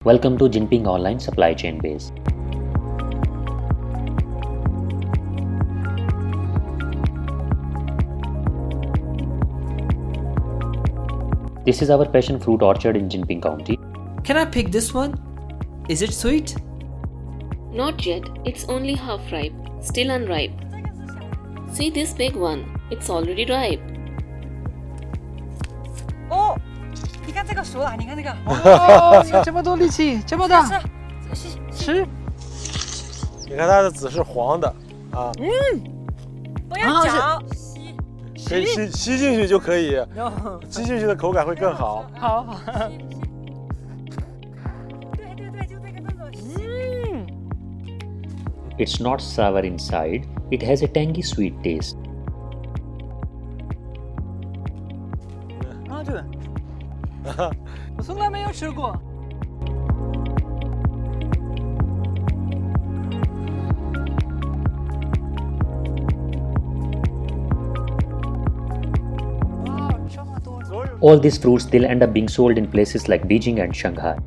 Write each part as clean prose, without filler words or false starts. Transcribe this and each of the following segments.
Welcome to Jinping Online Supply Chain Base. This is our passion fruit orchard in Jinping County. Can I pick this one? Is it sweet? Not yet, it's only half ripe, still unripe. See this big one, it's already ripe. 哦，你看这个熟了，你看这个，哦，这么多力气，这么大，吃。你看它的籽是黄的啊，不要嚼，可以吸进去就可以，吸进去的口感会更好。好。对，就这个动作，It's not sour inside, it has a tangy sweet taste. 啊，对，我从来没有吃过。哇，这么多！ All these fruits still end up being sold in places like Beijing and Shanghai.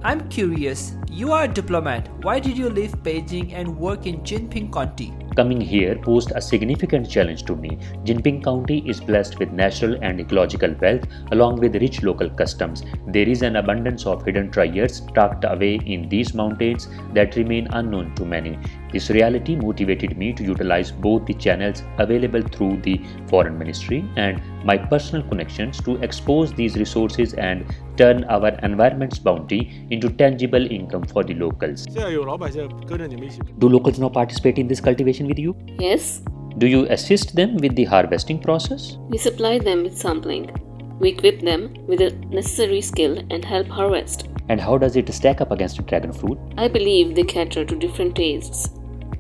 I'm curious. You are a diplomat. Why did you leave Beijing and work in Jinping County? Coming here posed a significant challenge to me. Jinping County is blessed with natural and ecological wealth along with rich local customs. There is an abundance of hidden treasures tucked away in these mountains that remain unknown to many. This reality motivated me to utilize both the channels available through the Foreign Ministry and my personal connections to expose these resources and turn our environment's bounty into tangible income for the locals. 现在有老百姓跟着你们一起。 Do locals now participate in this cultivation with you? Yes, Do you assist them with the harvesting process? we supply them with sampling. We equip them with the necessary skill and help harvest. And how does it stack up against dragon fruit? I believe they cater to different tastes.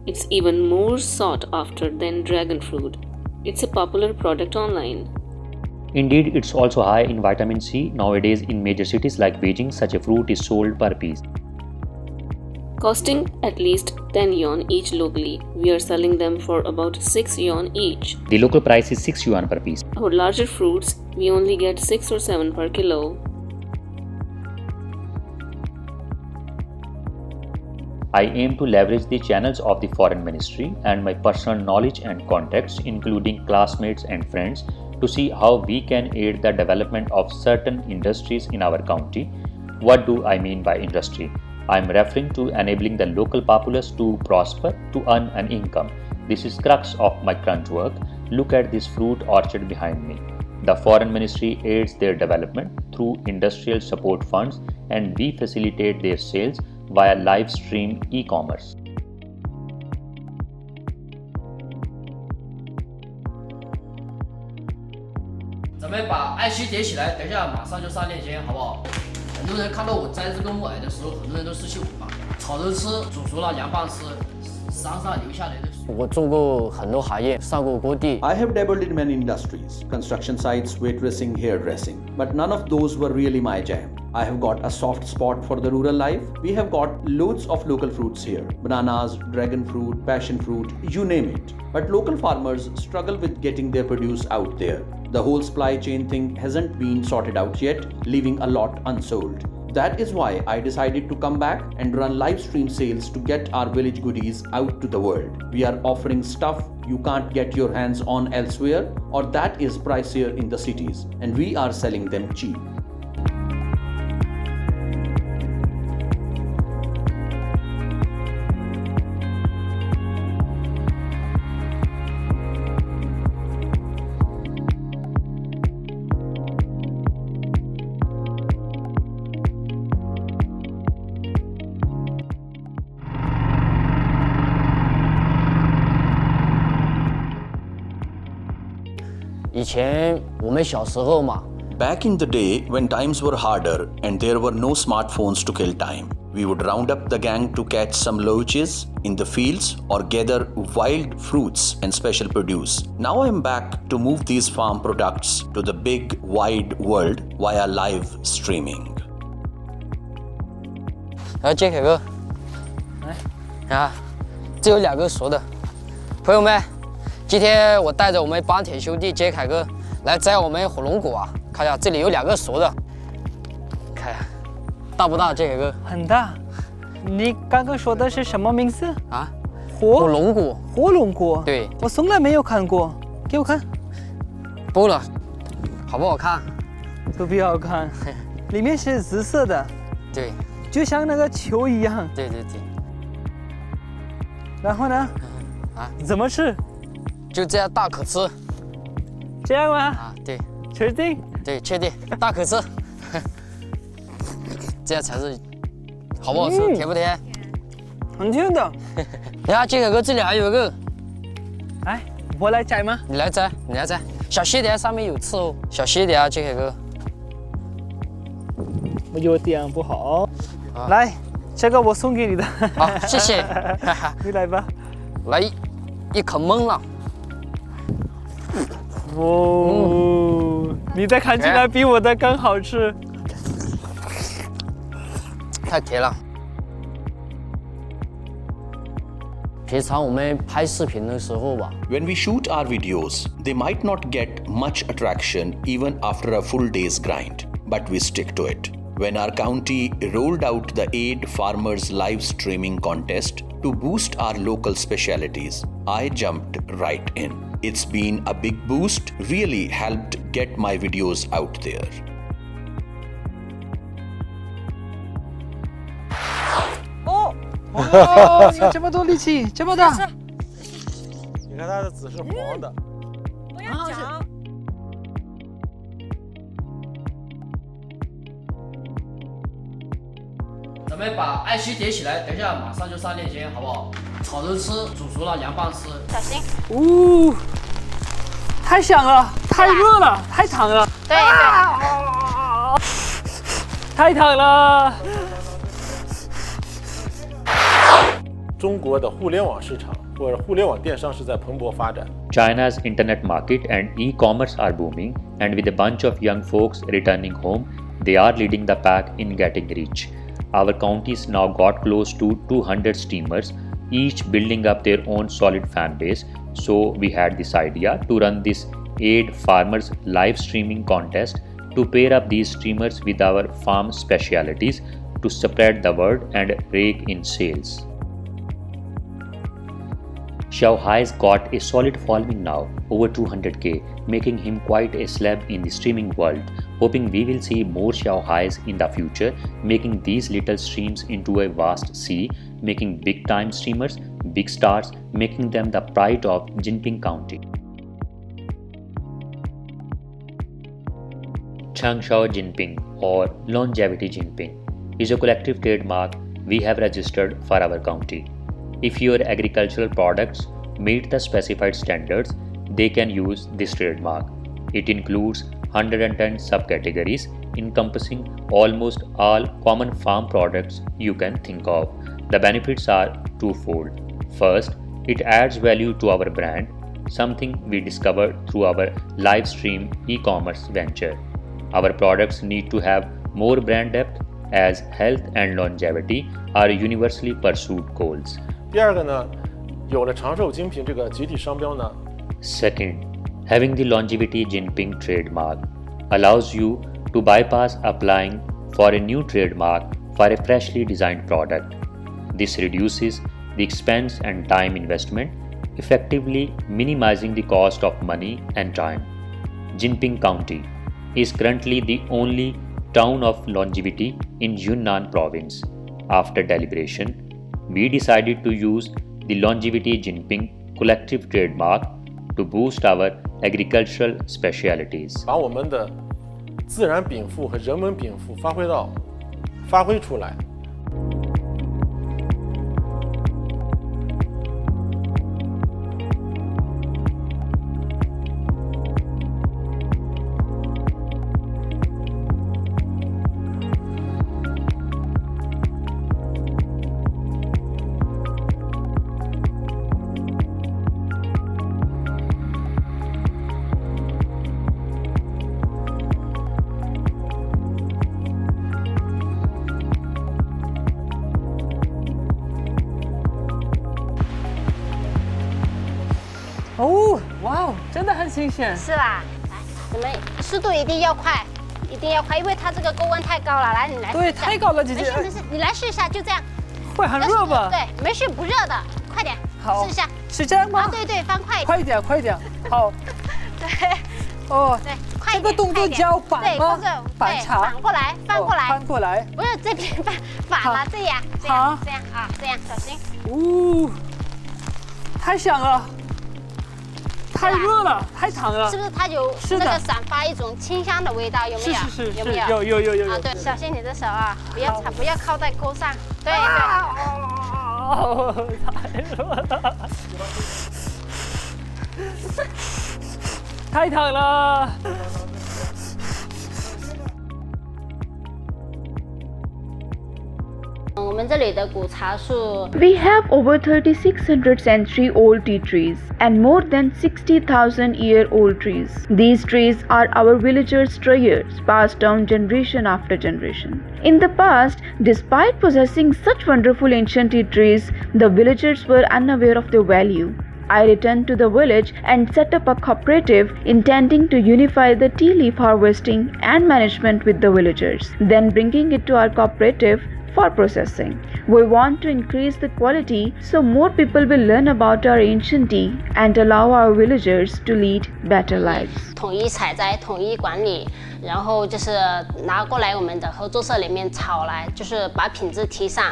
It's even more sought after than dragon fruit. It's a popular product online. Indeed, it's also high in vitamin C. Nowadays, in major cities like Beijing, such a fruit is sold per piece. Costing at least 10 yuan each locally, we are selling them for about 6 yuan each. The local price is 6 yuan per piece. For larger fruits, we only get 6 or 7 per kilo. I aim to leverage the channels of the Foreign Ministry and my personal knowledge and contacts, including classmates and friends, to see how we can aid the development of certain industries in our county. What do I mean by industry? I am referring to enabling the local populace to prosper, to earn an income. This is crux of my current work. Look at this fruit orchard behind me. The Foreign Ministry aids their development through industrial support funds and we facilitate their sales via live stream e-commerce. 咱们把爱心点起来，等一下马上就上链接，好不好？很多人看到我摘这个木耳的时候，很多人都是幸福嘛，炒着吃，煮熟了凉拌吃，山上流下来的水。我做过很多行业，上过工地。 I have dabbled in many industries, construction sites, waitressing, hairdressing, but none of those were really my jam. I have got a soft spot for the rural life. We have got loads of local fruits here. Bananas, dragon fruit, passion fruit, you name it. But local farmers struggle with getting their produce out there. The whole supply chain thing hasn't been sorted out yet, leaving a lot unsold. That is why I decided to come back and run live stream sales to get our village goodies out to the world. We are offering stuff you can't get your hands on elsewhere or that is pricier in the cities, and we are selling them cheap. Back in the day, when times were harder and there were no smartphones to kill time, we would round up the gang to catch some loaches in the fields or gather wild fruits and special produce. Now I'm back to move these farm products to the big wide world via live streaming. 杰凯哥，来，啊，这有2个熟的，朋友们，今天我带着我们钢铁兄弟杰凯哥来摘我们火龙果啊，看一下这里有2个熟的，看，大不大？这个哥很大。你刚刚说的是什么名字？啊，火火龙果。火龙果。对，我从来没有看过，给我看。剥了，好不好看？特别好看，里面是紫色的，对，就像那个球一样。对对对。然后呢？啊，怎么吃？就这样大可吃。这样吗？啊，对，确定？对，确定，大可吃。这样才是好不好吃，甜不甜？很甜的。你看这个哥这里还有一个，哎，我来摘吗？你来摘，你来摘。小心点，上面有刺哦，小心点啊，这个哥。我有点不好。来，这个我送给你的。好，谢谢。你来吧。来，一口懵了。哦，你的看起来比我的更好吃。太甜了。平常我们拍视频的时候吧 When we shoot our videos, they might not get much attraction even after a full day's grind, but we stick to it. When our county rolled out the Aid Farmers live streaming contest to boost our local specialities, I jumped right in. It's been a big boost, really helped get my videos out there.哦，有这么多力气，这么大。你看它的籽是黄的。我要讲。咱们把爱心叠起来，等一下马上就上链接，好不好？炒着吃，煮熟了凉拌吃。小心。呜，太香了，太热了，太烫了。对对。太烫了。中国的互联网市场或者互联网电商是在蓬勃发展。 China's internet market and e-commerce are booming, and with a bunch of young folks returning home, they are leading the pack in getting rich. Our counties now got close to 200 streamers, each building up their own solid fan base. So we had this idea to run this Aid Farmers live streaming contest to pair up these streamers with our farm specialities to spread the word and rake in sales. Xiaohai's got a solid following now, over 200k, making him quite a celeb in the streaming world. Hoping we will see more Xiaohais in the future, making these little streams into a vast sea, making big time streamers, big stars, making them the pride of Jinping County. Changshao Jinping, or Longevity Jinping, is a collective trademark we have registered for our county. If your agricultural products meet the specified standards, they can use this trademark. It includes 110 subcategories encompassing almost all common farm products you can think of. The benefits are twofold. First, it adds value to our brand, something we discovered through our live stream e-commerce venture. Our products need to have more brand depth as health and longevity are universally pursued goals. 第二个呢，有了长寿精品这个集体商标呢。 Second, having the Longevity Jinping trademark allows you to bypass applying for a new trademark for a freshly designed product. This reduces the expense and time investment, effectively minimizing the cost of money and time. Jinping County is currently the only town of longevity in Yunnan province. After deliberation, we decided to use the Longevity Jinping collective trademark to boost our agricultural specialities. 把我们的自然禀赋和人文禀赋发挥出来。哦，哇哦，真的很新鲜。是啦，来，你们速度一定要快，一定要快，因为它这个锅温太高了。来，你来。对，太高了，姐姐。没事，你来试一下，就这样。会很热吧？对，没事，不热的，快点。好，试一下。是这样吗？对，翻快一点。快一点，快一点。好。对。哦。对，快一点。这个动作叫反吗？反茶。反过来，翻过来。翻过来。不是这边反了，这样啊，这样，小心。呜，太香了。太热了，太烫了，是不是它有那个散发一种清香的味道？有没有？是，有没有？有。啊，对，小心你的手啊，不要靠在锅上。对。太热了，太烫了。我们这里的古茶树 We have over 3,600 century-old tea trees and more than 60,000-year-old trees. These trees are our villagers' treasures passed down generation after generation. In the past, despite possessing such wonderful ancient tea trees, the villagers were unaware of their value. I returned to the village and set up a cooperative intending to unify the tea leaf harvesting and management with the villagers, then bringing it to our cooperative for processing. We want to increase the quality so more people will learn about our ancient tea and allow our villagers to lead better lives. 统一采摘，统一管理，然后就是拿过来我们的合作社里面炒来，就是把品质提上。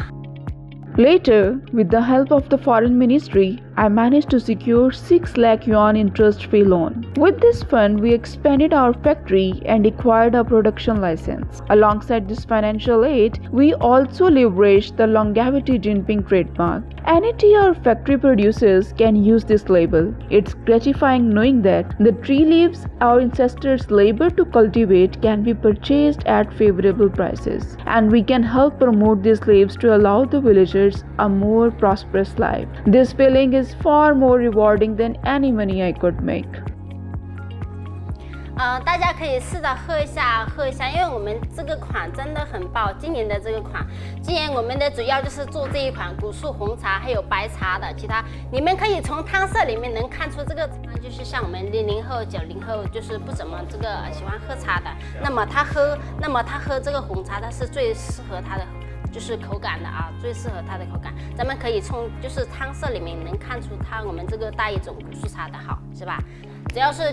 Later, with the help of the Foreign Ministry, I managed to secure 6 lakh yuan interest-free loan. With this fund, we expanded our factory and acquired a production license. Alongside this financial aid, we also leveraged the longevity Jinping trademark. Any tea our factory produces can use this label. It's gratifying knowing that the tree leaves our ancestors' labor to cultivate can be purchased at favorable prices, and we can help promote these leaves to allow the villagers a more prosperous life. This feeling is far more rewarding than any money I could make. 大家可以试着喝一下，因为我们这个款真的很棒。今年的这个款，今年我们的主要就是做这一款古树红茶，还有白茶的。其他你们可以从汤色里面能看出这个茶就是像我们00后、90后，就是不怎么这个喜欢喝茶的。那么他喝这个红茶，它是最适合他的。就是口感的啊，最适合它的口感。咱们可以从就是汤色里面能看出我们这个大一种古树茶的好，是吧？只要是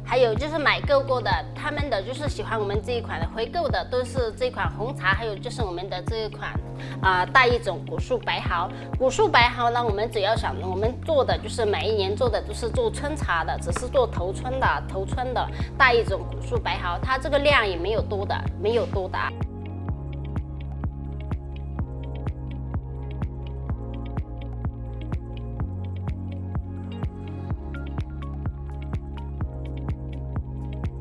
还有就是买购过的，他们的就是喜欢我们这一款的回购的都是这款红茶，还有就是我们的这一款大一种古树白毫。古树白毫呢，我们主要我们做的就是每一年做的都是做春茶的，只是做头春的大一种古树白毫，它这个量也没有多的。